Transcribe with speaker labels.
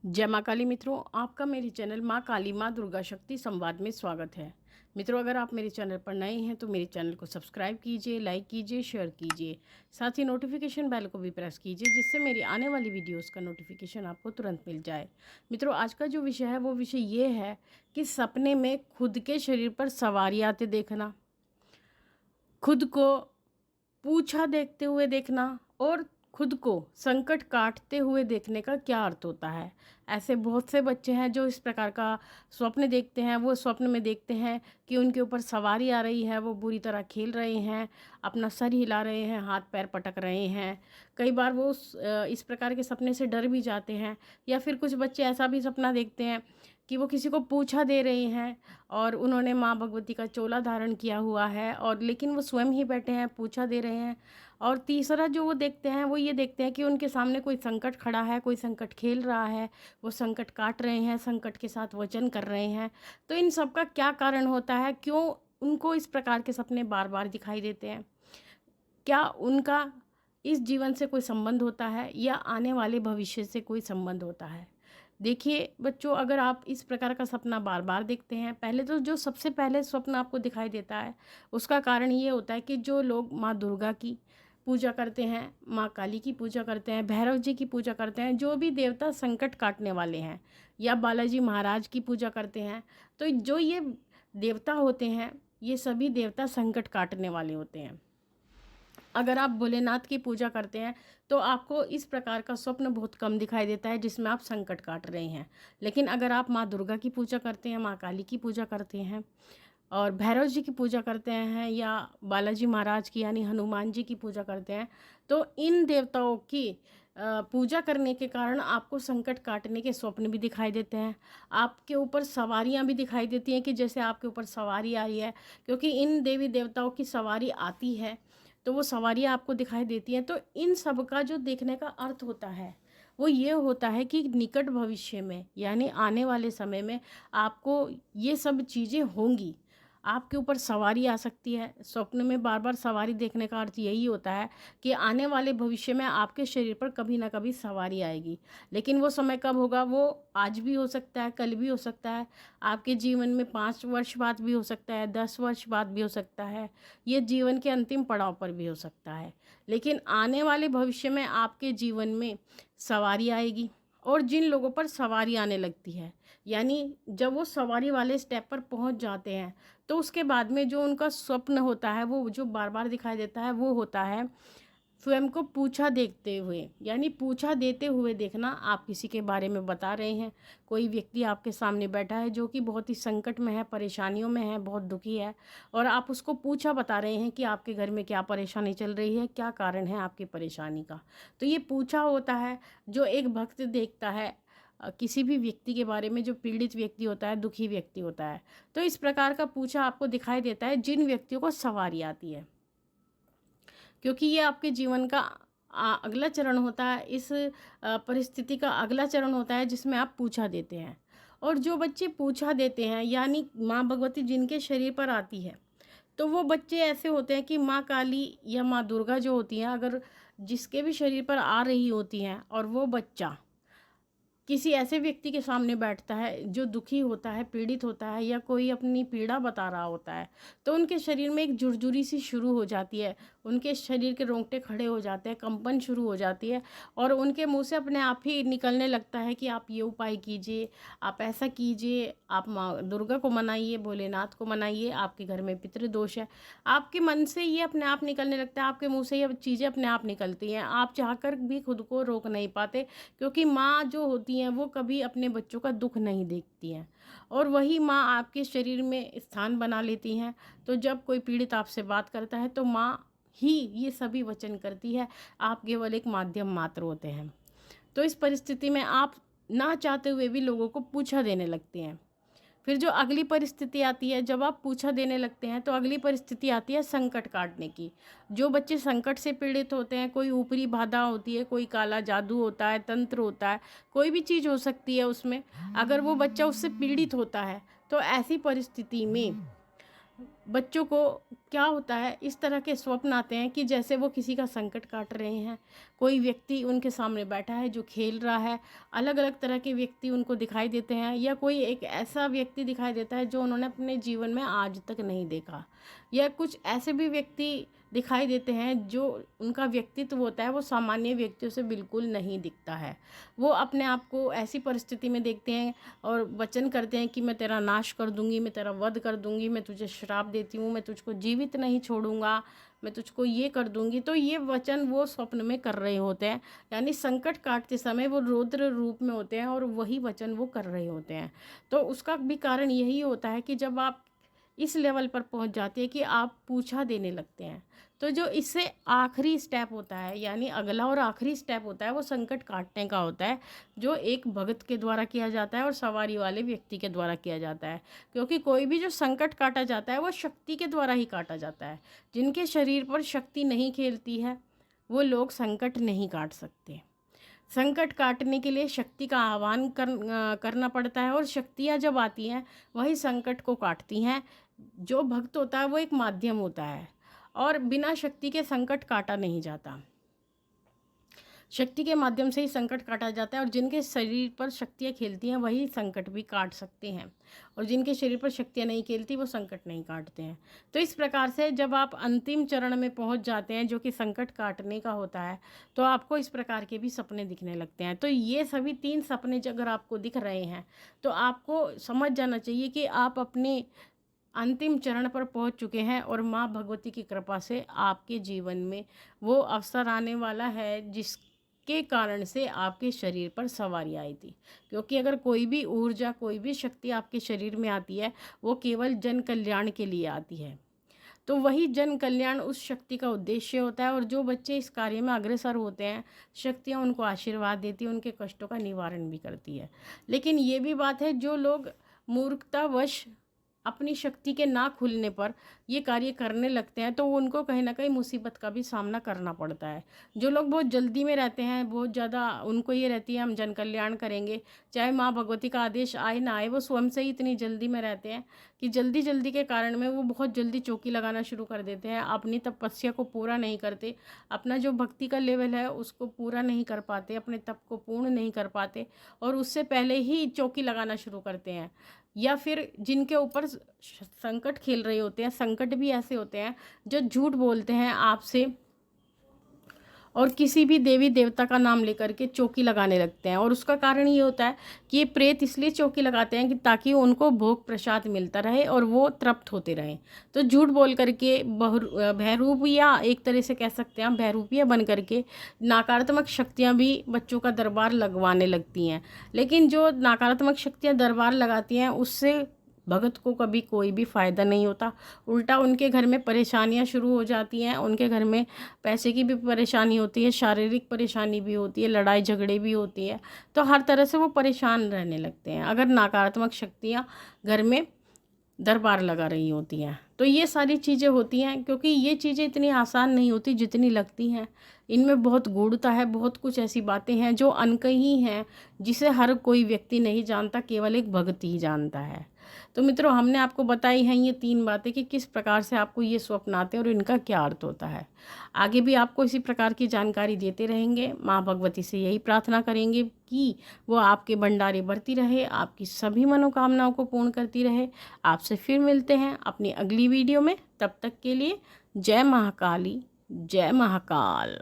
Speaker 1: जय माँ काली मित्रों, आपका मेरे चैनल माँ काली माँ दुर्गा शक्ति संवाद में स्वागत है। मित्रों, अगर आप मेरे चैनल पर नए हैं तो मेरे चैनल को सब्सक्राइब कीजिए, लाइक कीजिए, शेयर कीजिए। साथ ही नोटिफिकेशन बेल को भी प्रेस कीजिए जिससे मेरी आने वाली वीडियोस का नोटिफिकेशन आपको तुरंत मिल जाए। मित्रों, आज का जो विषय है वो विषय ये है कि सपने में खुद के शरीर पर सवारी आते देखना, खुद को पूछा देखते हुए देखना और खुद को संकट काटते हुए देखने का क्या अर्थ होता है। ऐसे बहुत से बच्चे हैं जो इस प्रकार का स्वप्न देखते हैं। वो स्वप्न में देखते हैं कि उनके ऊपर सवारी आ रही है, वो बुरी तरह खेल रहे हैं, अपना सर हिला रहे हैं, हाथ पैर पटक रहे हैं। कई बार वो इस प्रकार के सपने से डर भी जाते हैं। या फिर कुछ बच्चे ऐसा भी सपना देखते हैं कि वो किसी को पूछा दे रहे हैं और उन्होंने माँ भगवती का चोला धारण किया हुआ है और लेकिन वो स्वयं ही बैठे हैं, पूछा दे रहे हैं। और तीसरा जो वो देखते हैं वो ये देखते हैं कि उनके सामने कोई संकट खड़ा है, कोई संकट खेल रहा है, वो संकट काट रहे हैं, संकट के साथ वचन कर रहे हैं। तो इन सब का क्या कारण होता है? क्यों उनको इस प्रकार के सपने बार बार दिखाई देते हैं? क्या उनका इस जीवन से कोई संबंध होता है या आने वाले भविष्य से कोई संबंध होता है? देखिए बच्चों, अगर आप इस प्रकार का सपना बार बार देखते हैं, पहले तो जो सबसे पहले स्वप्न आपको दिखाई देता है उसका कारण ये होता है कि जो लोग माँ दुर्गा की पूजा करते हैं, माँ काली की पूजा करते हैं, भैरव जी की पूजा करते हैं, जो भी देवता संकट काटने वाले हैं, या बालाजी महाराज की पूजा करते हैं, तो जो ये देवता होते हैं ये सभी देवता संकट काटने वाले होते हैं। अगर आप भोलेनाथ की पूजा करते हैं तो आपको इस प्रकार का स्वप्न बहुत कम दिखाई देता है जिसमें आप संकट काट रहे हैं। लेकिन अगर आप माँ दुर्गा की पूजा करते हैं, माँ काली की पूजा करते हैं और भैरव जी की पूजा करते हैं, या बालाजी महाराज की यानी हनुमान जी की पूजा करते हैं, तो इन देवताओं की पूजा करने के कारण आपको संकट काटने के स्वप्न भी दिखाई देते हैं। आपके ऊपर सवारियां भी दिखाई देती हैं कि जैसे आपके ऊपर सवारी आ रही है, क्योंकि इन देवी देवताओं की सवारी आती है तो वो सवारियाँ आपको दिखाई देती हैं। तो इन सब का जो देखने का अर्थ होता है वो ये होता है कि निकट भविष्य में यानी आने वाले समय में आपको ये सब चीज़ें होंगी, आपके ऊपर सवारी आ सकती है। स्वप्न में बार बार सवारी देखने का अर्थ यही होता है कि आने वाले भविष्य में आपके शरीर पर कभी ना कभी सवारी आएगी। लेकिन वो समय कब होगा? वो आज भी हो सकता है, कल भी हो सकता है, आपके जीवन में 5 वर्ष बाद भी हो सकता है, 10 वर्ष बाद भी हो सकता है, ये जीवन के अंतिम पड़ाव पर भी हो सकता है। लेकिन आने वाले भविष्य में आपके जीवन में सवारी आएगी। और जिन लोगों पर सवारी आने लगती है, यानी जब वो सवारी वाले स्टेप पर पहुंच जाते हैं, तो उसके बाद में जो उनका स्वप्न होता है वो जो बार बार दिखाई देता है वो होता है स्वयं को पूछा देखते हुए, यानी पूछा देते हुए देखना। आप किसी के बारे में बता रहे हैं, कोई व्यक्ति आपके सामने बैठा है जो कि बहुत ही संकट में है, परेशानियों में है, बहुत दुखी है, और आप उसको पूछा बता रहे हैं कि आपके घर में क्या परेशानी चल रही है, क्या कारण है आपकी परेशानी का। तो ये पूछा होता है जो एक भक्त देखता है किसी भी व्यक्ति के बारे में जो पीड़ित व्यक्ति होता है, दुखी व्यक्ति होता है। तो इस प्रकार का पूछा आपको दिखाई देता है जिन व्यक्तियों को सवारी आती है, क्योंकि ये आपके जीवन का अगला चरण होता है। इस परिस्थिति का अगला चरण होता है जिसमें आप पूछा देते हैं। और जो बच्चे पूछा देते हैं यानी माँ भगवती जिनके शरीर पर आती है, तो वो बच्चे ऐसे होते हैं कि माँ काली या माँ दुर्गा जो होती हैं, अगर जिसके भी शरीर पर आ रही होती हैं और वो बच्चा किसी ऐसे व्यक्ति के सामने बैठता है जो दुखी होता है, पीड़ित होता है, या कोई अपनी पीड़ा बता रहा होता है, तो उनके शरीर में एक झुरझुरी सी शुरू हो जाती है, उनके शरीर के रोंगटे खड़े हो जाते हैं, कंपन शुरू हो जाती है, और उनके मुंह से अपने आप ही निकलने लगता है कि आप ये उपाय कीजिए, आप ऐसा कीजिए, आप माँ दुर्गा को मनाइए, भोलेनाथ को मनाइए, आपके घर में पितृदोष है। आपके मन से ये अपने आप निकलने लगता है, आपके मुँह से ये चीज़ें अपने आप निकलती हैं, आप चाहकर भी खुद को रोक नहीं पाते, क्योंकि माँ जो होती हैं वो कभी अपने बच्चों का दुख नहीं देखती हैं, और वही माँ आपके शरीर में स्थान बना लेती हैं। तो जब कोई पीड़ित आपसे बात करता है तो माँ ही ये सभी वचन करती है, आप केवल एक माध्यम मात्र होते हैं। तो इस परिस्थिति में आप ना चाहते हुए भी लोगों को पूछा देने लगते हैं। फिर जो अगली परिस्थिति आती है, जब आप पूछा देने लगते हैं तो अगली परिस्थिति आती है संकट काटने की। जो बच्चे संकट से पीड़ित होते हैं, कोई ऊपरी बाधा होती है, कोई काला जादू होता है, तंत्र होता है, कोई भी चीज़ हो सकती है उसमें, अगर वो बच्चा उससे पीड़ित होता है तो ऐसी परिस्थिति में बच्चों को क्या होता है, इस तरह के स्वप्न आते हैं कि जैसे वो किसी का संकट काट रहे हैं। कोई व्यक्ति उनके सामने बैठा है जो खेल रहा है, अलग अलग तरह के व्यक्ति उनको दिखाई देते हैं, या कोई एक ऐसा व्यक्ति दिखाई देता है जो उन्होंने अपने जीवन में आज तक नहीं देखा, या कुछ ऐसे भी व्यक्ति दिखाई देते हैं जो उनका व्यक्तित्व होता है वो सामान्य व्यक्तियों से बिल्कुल नहीं दिखता है। वो अपने आप को ऐसी परिस्थिति में देखते हैं और वचन करते हैं कि मैं तेरा नाश कर दूंगी, मैं तेरा वध कर दूंगी, मैं तुझे श्राप देती हूँ, मैं तुझको जीवित नहीं छोड़ूंगा, मैं तुझको ये कर दूंगी। तो ये वचन वो स्वप्न में कर रहे होते हैं, यानी संकट काटते समय वो रौद्र रूप में होते हैं और वही वचन वो कर रहे होते हैं। तो उसका भी कारण यही होता है कि जब आप इस लेवल पर पहुंच जाती है कि आप पूछा देने लगते हैं, तो जो इससे आखिरी स्टेप होता है, यानी अगला और आखिरी स्टेप होता है, वो संकट काटने का होता है, जो एक भगत के द्वारा किया जाता है और सवारी वाले व्यक्ति के द्वारा किया जाता है। क्योंकि कोई भी जो संकट काटा जाता है वो शक्ति के द्वारा ही काटा जाता है। जिनके शरीर पर शक्ति नहीं खेलती है वो लोग संकट नहीं काट सकते। संकट काटने के लिए शक्ति का आह्वान करना पड़ता है, और शक्तियाँ जब आती हैं वही संकट को काटती हैं। जो भक्त होता है वो एक माध्यम होता है, और बिना शक्ति के संकट काटा नहीं जाता। शक्ति के माध्यम से ही संकट काटा जाता है, और जिनके शरीर पर शक्तियाँ खेलती हैं वही संकट भी काट सकते हैं, और जिनके शरीर पर शक्तियाँ नहीं खेलती वो संकट नहीं काटते हैं। तो इस प्रकार से जब आप अंतिम चरण में पहुंच जाते हैं जो कि संकट काटने का होता है, तो आपको इस प्रकार के भी सपने दिखने लगते हैं। तो ये सभी 3 सपने अगर आपको दिख रहे हैं तो आपको समझ जाना चाहिए कि आप अपने अंतिम चरण पर पहुंच चुके हैं, और माँ भगवती की कृपा से आपके जीवन में वो अवसर आने वाला है जिसके कारण से आपके शरीर पर सवारी आई थी। क्योंकि अगर कोई भी ऊर्जा, कोई भी शक्ति आपके शरीर में आती है वो केवल जन कल्याण के लिए आती है। तो वही जन कल्याण उस शक्ति का उद्देश्य होता है, और जो बच्चे इस कार्य में अग्रसर होते हैं, शक्तियाँ उनको आशीर्वाद देती हैं, उनके कष्टों का निवारण भी करती है। लेकिन ये भी बात है, जो लोग मूर्खतावश अपनी शक्ति के ना खुलने पर ये कार्य करने लगते हैं तो उनको कहीं ना कहीं मुसीबत का भी सामना करना पड़ता है। जो लोग बहुत जल्दी में रहते हैं, बहुत ज़्यादा उनको ये रहती है हम जन कल्याण करेंगे, चाहे माँ भगवती का आदेश आए ना आए, वो स्वयं से ही इतनी जल्दी में रहते हैं कि जल्दी जल्दी के कारण में वो बहुत जल्दी चौकी लगाना शुरू कर देते हैं, अपनी तपस्या को पूरा नहीं करते, अपना जो भक्ति का लेवल है उसको पूरा नहीं कर पाते, अपने तप को पूर्ण नहीं कर पाते, और उससे पहले ही चौकी लगाना शुरू करते हैं। या फिर जिनके ऊपर संकट खेल रहे होते हैं, संकट भी ऐसे होते हैं जो झूठ बोलते हैं आपसे, और किसी भी देवी देवता का नाम लेकर के चौकी लगाने लगते हैं। और उसका कारण ये होता है कि ये प्रेत इसलिए चौकी लगाते हैं कि ताकि उनको भोग प्रसाद मिलता रहे और वो तृप्त होते रहें। तो झूठ बोल करके बहरूप, या एक तरह से कह सकते हैं बहरूपिया बन करके नकारात्मक शक्तियाँ भी बच्चों का दरबार लगवाने लगती हैं। लेकिन जो नकारात्मक शक्तियाँ दरबार लगाती हैं उससे भगत को कभी कोई भी फ़ायदा नहीं होता, उल्टा उनके घर में परेशानियां शुरू हो जाती हैं। उनके घर में पैसे की भी परेशानी होती है, शारीरिक परेशानी भी होती है, लड़ाई झगड़े भी होती है। तो हर तरह से वो परेशान रहने लगते हैं अगर नकारात्मक शक्तियाँ घर में दरबार लगा रही होती हैं। तो ये सारी चीज़ें होती हैं, क्योंकि ये चीज़ें इतनी आसान नहीं होती जितनी लगती हैं। इनमें बहुत गूढ़ता है, बहुत कुछ ऐसी बातें हैं जो अनकही हैं, जिसे हर कोई व्यक्ति नहीं जानता, केवल एक भक्त ही जानता है। तो मित्रों, हमने आपको बताई हैं ये 3 बातें कि किस प्रकार से आपको ये स्वप्न आते हैं और इनका क्या अर्थ होता है। आगे भी आपको इसी प्रकार की जानकारी देते रहेंगे। माँ भगवती से यही प्रार्थना करेंगे कि वो आपके भंडारे भरती रहे, आपकी सभी मनोकामनाओं को पूर्ण करती रहे। आपसे फिर मिलते हैं अपनी अगली वीडियो में। तब तक के लिए जय महाकाली, जय महाकाल।